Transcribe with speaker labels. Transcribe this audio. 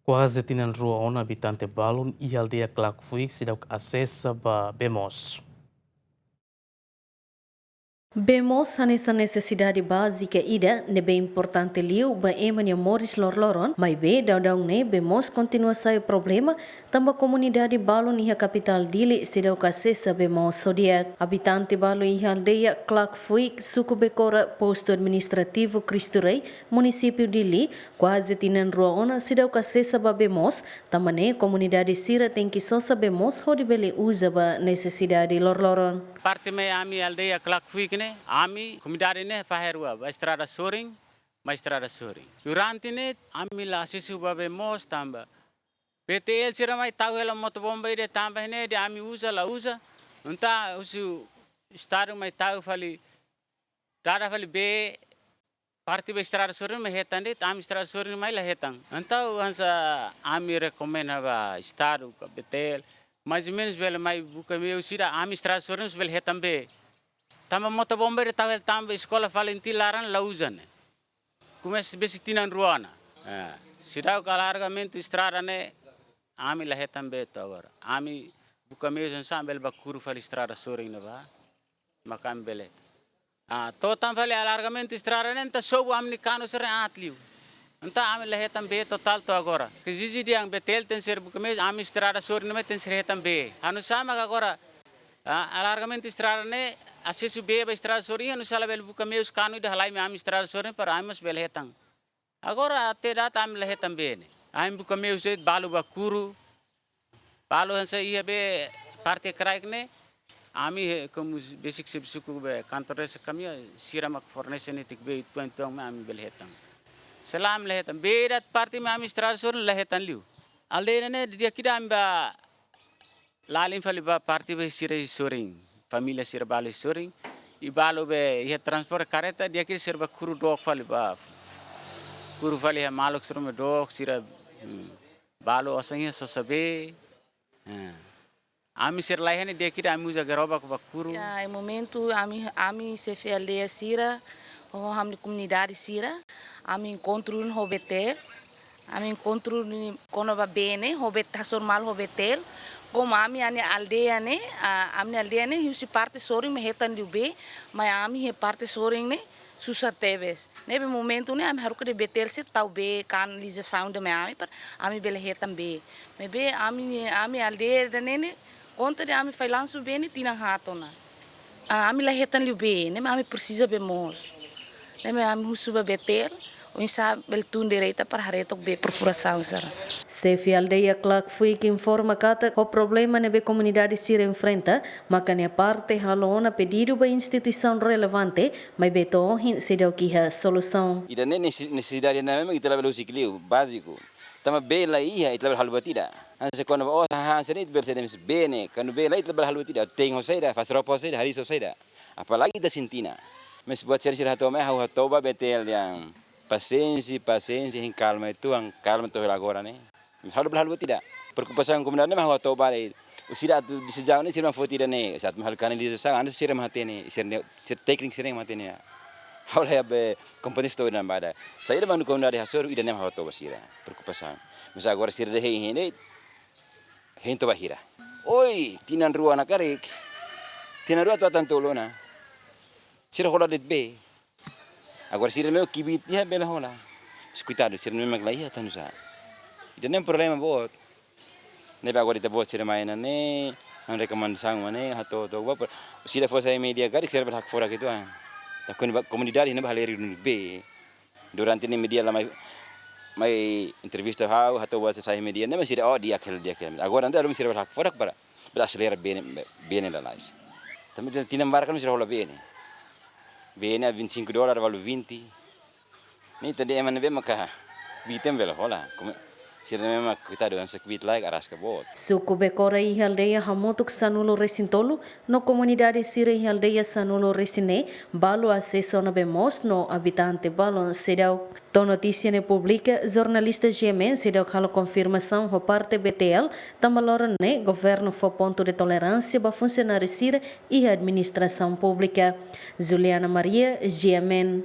Speaker 1: Quase tinan rua on habitante balon e aldeia Clark Fuig se dá acesso a Bemos.
Speaker 2: Bemos nessa necessidade básica ida ne bem importante liu ba emania Morris lorloron, mas be daudau ne Bemos continua sai problema tamba comunidade balon iha capital dili se dá acessa Bemos sodia habitante balon iha aldeia Clark Fuig suku bekora posto administrativo Cristo Rei município dili quase tinan rua ona se dá acessa ba Bemos tamba ne comunidade sira tem que só saber Bemos hodi bele usa ba necessidade lorloron.
Speaker 3: Parte me ami aldeia Clark Fuig ne, ami comunidade ne faherua, ba estrada soring, ma estrada soring. Durante ne ami la sisu ba Bemos tamba. PTL sira mai tau ela moto bomba ide tamba ne de ami usa la usa. Unta usu estado mai tau fali dada fali be parte ba estrada soring me hetan de ami estrada soring mai la hetan. Então hansa ami recomenda ba estado ka PTL mais ou menos bela mai buka meu sira ami estrada soring bel hetan be. Tamba moto bomber tawel tamba escola Valentim Laran lausan. Começa basic tinan ruana. Sira o alargamento estrada ne ami la hetan be agora. Ami buka meu sambel bakuru fal estrada soring na ba. Makam belet. Totam fal alargamento estrada ne ta sobo amni kanu sere atliu. Anta ami la hetan be total to agora. Que zizi diang betel ten ser buka meu ami estrada soring ne ten ser hetan be. Anu sama agora alargamento estrada ne acesso beba estrada sorinha no sala bel buka meus cano de halai me am estrada sorinha para amos bel hetang agora até data am lehetam bene am buka meus de balu bakuru balu hansa ia be parte craik ne ami como basic subsuku be cantores kami sira mak fornece ne tik be tuentong me am bel hetang salam lehetam be dat parte me am estrada sorin lehetan liu alde ne dia kida amba lalim fali ba parte be sira soring família sira balo soring e balo be ia transport careta dia que serba kuru dog fali ba kuru fali ha malok surume dog sira balo asanya so sabe ami sir lai hani dia que ami usa garoba ko ba kuru
Speaker 4: ya em momento ami se fe aldeia sira o hamni comunidade sira ami encontro no hobetel ami encontro ni kono ba bene hobet tasor mal hobetel como ami ane aldeia ne amne aldeia ne husi parte soring me hetan liube mas ami he parte soring ne susar teves nebe momento ne ami haruka de betel sir tau be kan liza sound me ami par ami bele hetan be me be ami aldeia ne conta de ami fai lanço be ne tina hatona ami la hetan liube ne ami precisa be mos ne ami husuba betel Unsa beltun direita para haretok be perfuração sara.
Speaker 2: Sefi aldeia Clark Fuig informa kata o problema nebe comunidade sira enfrenta, makanya parte halona pedido ba instituição relevante, mas beto hin se deu que a solução.
Speaker 5: Ida ne necessidade na mesmo itala belo ciclo básico. Tama bela ia itala halbatida. Hanse kono o hanse ne bersedemis bene, kanu bela itala halbatida. Tengo saida, faz ropo saida, hariso saida. Apalagi da sintina. Mas buat ser hatoma hau hatoba betel yang paciência, em calma itu, ang calma tu agora né. Hal tidak. Preocupação comunidade mah atau bare. Usira tu bisa jauh ni sirma foti dane. Saat mahal kan di desa anda sirma hati ni, sir teknik sirma hati ni. Hal ya be kompetisi tu dan bada. Saya dah manu comunidade hasor ida nem atau basira. Preocupação. Mas agora sir de hei ni, hei tu bahira. Oi, tinan rua nak karik. Tinan rua tu tanto lona. Sir hola det be. Agora sira meu kibit ya bela hola. Cuidado, sira meu maglaya tanusa. Ida nem problema bot. Ne agora ita bot sira maina ne, an recomendação mane hato to bot. Sira fosa media garik sira hak fora gitu an. Ta comunidade ne bahaleri be. Durante ne media la mai entrevista hau hato bot sa media ne sira oh dia kel. Agora anda sira hak fora para acelera bene la lais. Também tinha marca no sira hola bene. Bene a $25 vale 20. Ni tadi eman be maka bitem bela hola. Sira memang kita doan sekbit like aras ke bot.
Speaker 2: Suku bekora i aldeia hamotuk sanulo resintolu no comunidade sira i aldeia sanulo resine balo acesso na bemos no habitante balo sedau. To notícia ne publica jornalista GMN sedau halo confirmação ho parte BTL tamaloran ne governo fo ponto de tolerância ba funcionário sira e administração pública. Juliana Maria, GMN.